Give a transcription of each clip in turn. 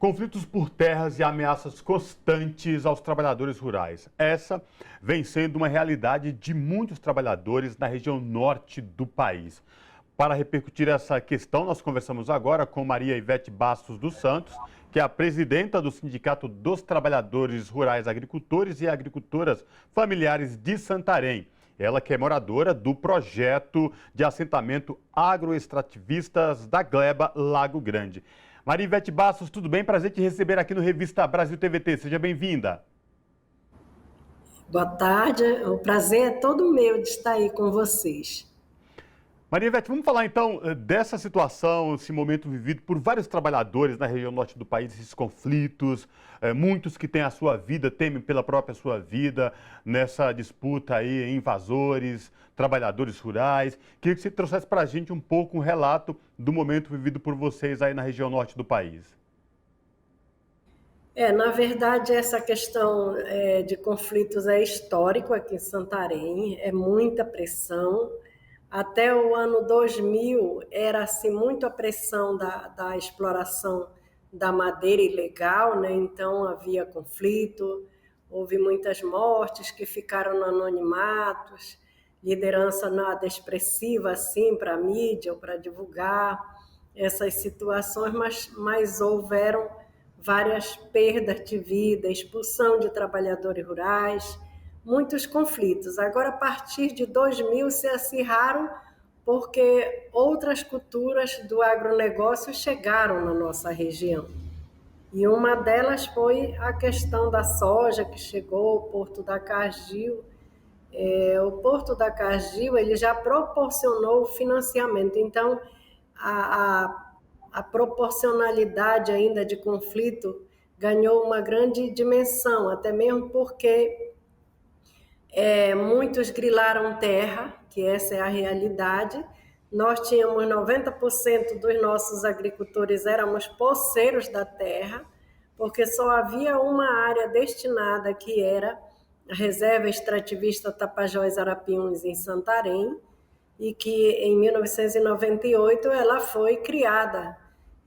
Conflitos por terras e ameaças constantes aos trabalhadores rurais. Essa vem sendo uma realidade de muitos trabalhadores na região norte do país. Para repercutir essa questão, nós conversamos agora com Maria Ivete Bastos dos Santos, que é a presidenta do Sindicato dos Trabalhadores Rurais Agricultores e Agricultoras Familiares de Santarém. Ela que é moradora do projeto de assentamento agroextrativistas da Gleba Lago Grande. Maria Ivete Bastos, tudo bem? Prazer te receber aqui no Revista Brasil TVT. Seja bem-vinda. Boa tarde, o prazer é todo meu de estar aí com vocês. Maria Ivete, vamos falar então dessa situação, esse momento vivido por vários trabalhadores na região norte do país, esses conflitos, muitos que têm a sua vida, temem pela própria sua vida nessa disputa aí, invasores, trabalhadores rurais. Queria que você trouxesse para a gente um pouco um relato do momento vivido por vocês aí na região norte do país. Na verdade, essa questão de conflitos é histórico aqui em Santarém, é muita pressão. Até o ano 2000 era assim, muito a pressão da exploração da madeira ilegal, né? Então havia conflito, houve muitas mortes que ficaram no anonimato, liderança nada expressiva assim para a mídia ou para divulgar essas situações, mas houveram várias perdas de vida, expulsão de trabalhadores rurais, muitos conflitos. Agora, a partir de 2000, se acirraram porque outras culturas do agronegócio chegaram na nossa região. E uma delas foi a questão da soja, que chegou ao Porto da Cargill. O Porto da Cargill ele já proporcionou o financiamento. Então, a proporcionalidade ainda de conflito ganhou uma grande dimensão, até mesmo porque muitos grilaram terra, que essa é a realidade. Nós tínhamos 90% dos nossos agricultores éramos poceiros da terra, porque só havia uma área destinada que era a Reserva Extrativista Tapajós Arapiuns em Santarém, e que em 1998 ela foi criada.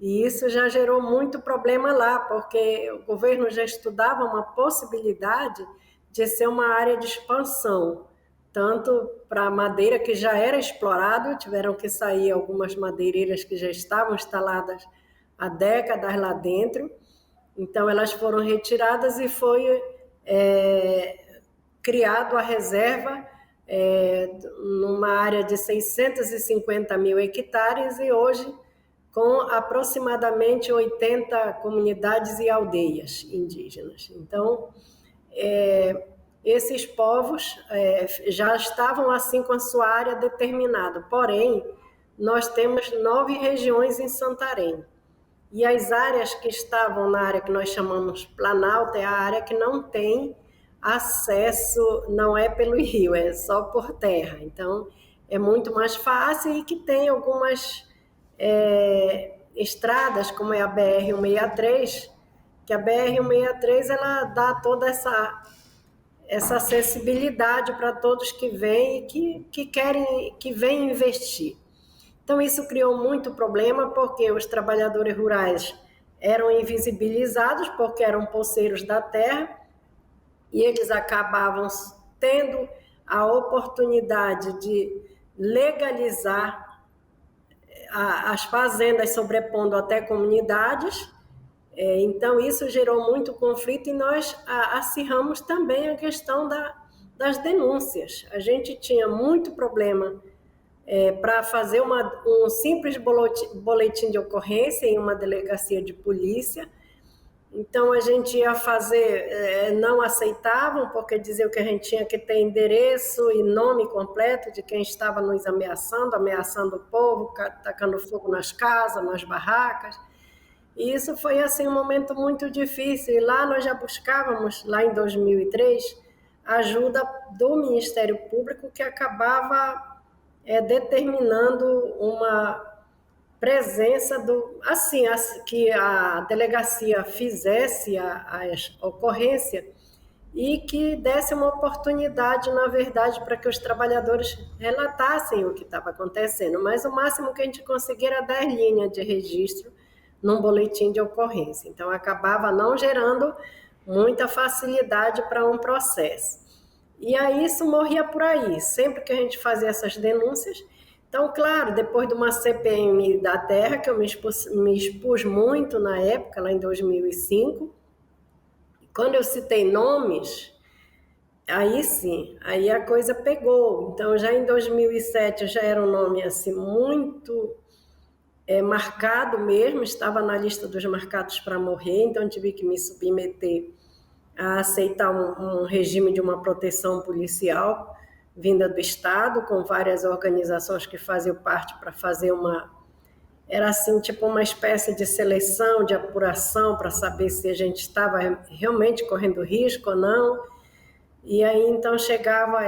E isso já gerou muito problema lá, porque o governo já estudava uma possibilidade de ser uma área de expansão, tanto para a madeira que já era explorado, tiveram que sair algumas madeireiras que já estavam instaladas há décadas lá dentro, então elas foram retiradas e foi criado a reserva numa área de 650 mil hectares e hoje com aproximadamente 80 comunidades e aldeias indígenas. Então, esses povos já estavam assim com a sua área determinada, porém, nós temos 9 regiões em Santarém, e as áreas que estavam na área que nós chamamos Planalto é a área que não tem acesso, não é pelo rio, é só por terra, então é muito mais fácil e que tem algumas estradas, como é a BR-163, que a BR-163 ela dá toda essa acessibilidade para todos que vêm e que querem, que vêm investir. Então isso criou muito problema porque os trabalhadores rurais eram invisibilizados porque eram poceiros da terra e eles acabavam tendo a oportunidade de legalizar as fazendas sobrepondo até comunidades. Então, isso gerou muito conflito e nós acirramos também a questão das denúncias. A gente tinha muito problema para fazer um simples boletim de ocorrência em uma delegacia de polícia. Então, a gente ia fazer, não aceitavam, porque diziam que a gente tinha que ter endereço e nome completo de quem estava nos ameaçando o povo, tacando fogo nas casas, nas barracas. E isso foi assim um momento muito difícil. E lá nós já buscávamos, lá em 2003, ajuda do Ministério Público, que acabava determinando uma presença que a delegacia fizesse a ocorrência e que desse uma oportunidade, na verdade, para que os trabalhadores relatassem o que estava acontecendo. Mas o máximo que a gente conseguia era 10 linhas de registro num boletim de ocorrência. Então, acabava não gerando muita facilidade para um processo. E aí isso morria por aí, sempre que a gente fazia essas denúncias. Então, claro, depois de uma CPM da Terra, que eu me expus muito na época, lá em 2005, quando eu citei nomes, aí sim, aí a coisa pegou. Então, já em 2007, já era um nome assim muito marcado mesmo, estava na lista dos marcados para morrer, então tive que me submeter a aceitar um regime de uma proteção policial vinda do Estado, com várias organizações que faziam parte para fazer era assim, tipo uma espécie de seleção, de apuração, para saber se a gente estava realmente correndo risco ou não. E aí, então, chegava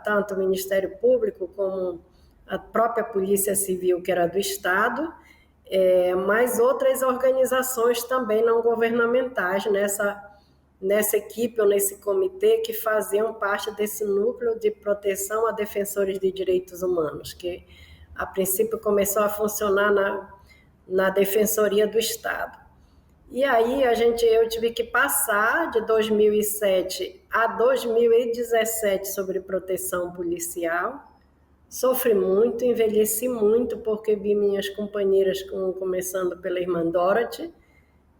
tanto o Ministério Público como a própria Polícia Civil, que era do Estado, mas outras organizações também não governamentais nessa equipe ou nesse comitê que faziam parte desse núcleo de proteção a defensores de direitos humanos, que a princípio começou a funcionar na Defensoria do Estado. E aí eu tive que passar de 2007 a 2017 sobre proteção policial. Sofri muito, envelheci muito, porque vi minhas companheiras, começando pela irmã Dorothy,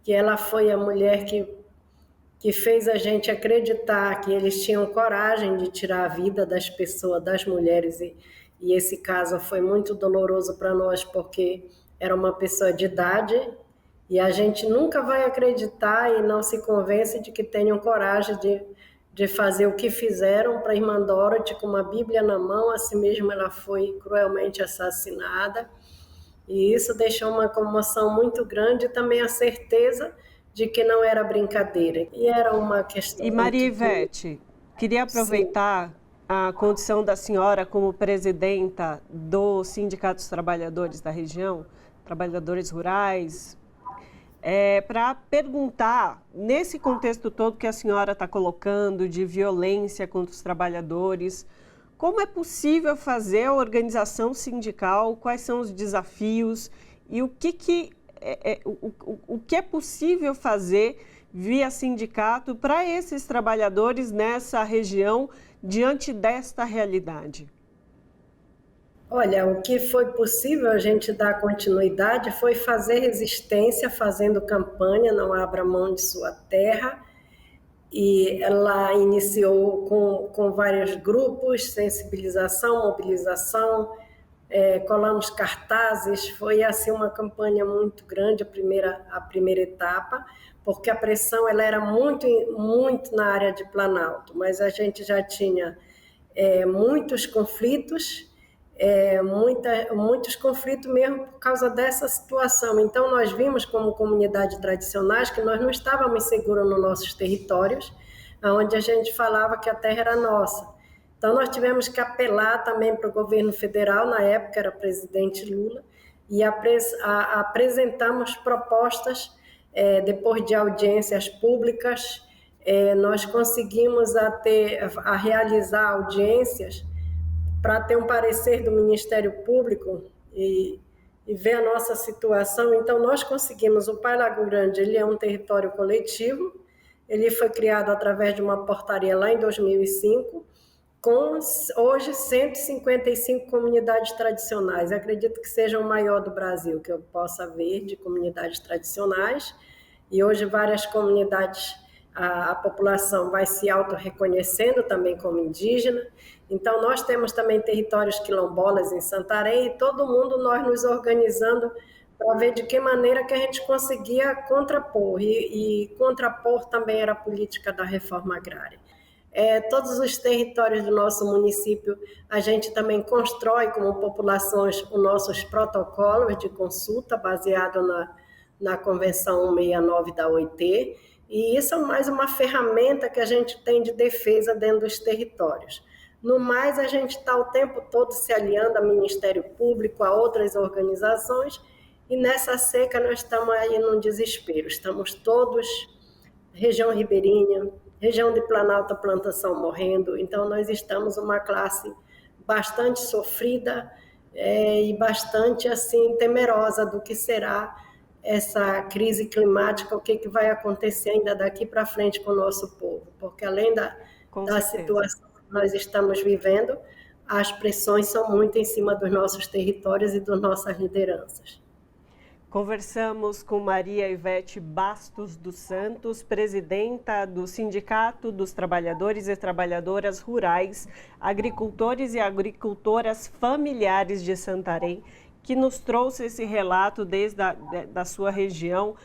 que ela foi a mulher que fez a gente acreditar que eles tinham coragem de tirar a vida das pessoas, das mulheres, e esse caso foi muito doloroso para nós, porque era uma pessoa de idade, e a gente nunca vai acreditar e não se convence de que tenham coragem de fazer o que fizeram para a irmã Dorothy, com uma Bíblia na mão. Assim mesmo ela foi cruelmente assassinada, e isso deixou uma comoção muito grande, e também a certeza de que não era brincadeira, e era uma questão. E Maria Ivete, queria aproveitar a condição da senhora como presidenta do Sindicato dos Trabalhadores da região, trabalhadores rurais, para perguntar, nesse contexto todo que a senhora está colocando de violência contra os trabalhadores, como é possível fazer a organização sindical, quais são os desafios e o que é possível fazer via sindicato para esses trabalhadores nessa região diante desta realidade? Olha, o que foi possível a gente dar continuidade foi fazer resistência, fazendo campanha, não abra mão de sua terra. E ela iniciou com vários grupos, sensibilização, mobilização, colamos cartazes. Foi assim uma campanha muito grande, a primeira etapa, porque a pressão ela era muito, muito na área de Planalto, mas a gente já tinha muitos conflitos, muitos conflitos mesmo por causa dessa situação. Então, nós vimos como comunidade tradicionais que nós não estávamos seguros nos nossos territórios, onde a gente falava que a terra era nossa. Então, nós tivemos que apelar também para o governo federal, na época era presidente Lula, e apresentamos propostas, depois de audiências públicas, nós conseguimos a realizar audiências para ter um parecer do Ministério Público e ver a nossa situação. Então, nós conseguimos. O Pai Lago Grande, ele é um território coletivo, ele foi criado através de uma portaria lá em 2005, com hoje 155 comunidades tradicionais. Eu acredito que seja o maior do Brasil, que eu possa ver, de comunidades tradicionais, e hoje várias comunidades, a população vai se auto-reconhecendo também como indígena. Então, nós temos também territórios quilombolas em Santarém, e todo mundo nós nos organizando para ver de que maneira que a gente conseguia contrapor, e contrapor também era a política da reforma agrária. Todos os territórios do nosso município, a gente também constrói como populações os nossos protocolos de consulta, baseado na Convenção 169 da OIT, e isso é mais uma ferramenta que a gente tem de defesa dentro dos territórios. No mais, a gente está o tempo todo se aliando ao Ministério Público, a outras organizações, e nessa seca nós estamos aí num desespero. Estamos todos, região ribeirinha, região de Planalto, a plantação morrendo. Então, nós estamos uma classe bastante sofrida e bastante assim temerosa do que será essa crise climática, o que vai acontecer ainda daqui para frente com o nosso povo, porque além da situação que nós estamos vivendo, as pressões são muito em cima dos nossos territórios e das nossas lideranças. Conversamos com Maria Ivete Bastos dos Santos, presidenta do Sindicato dos Trabalhadores e Trabalhadoras Rurais, Agricultores e Agricultoras Familiares de Santarém, que nos trouxe esse relato desde da sua região.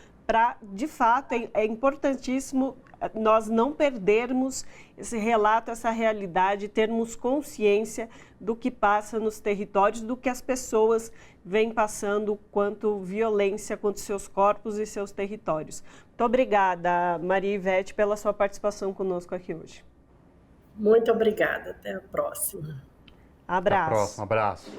De fato, é importantíssimo nós não perdermos esse relato, essa realidade, termos consciência do que passa nos territórios, do que as pessoas vêm passando quanto violência contra seus corpos e seus territórios. Muito obrigada, Maria Ivete, pela sua participação conosco aqui hoje. Muito obrigada. Até a próxima. Abraço. Até a próxima. Abraço.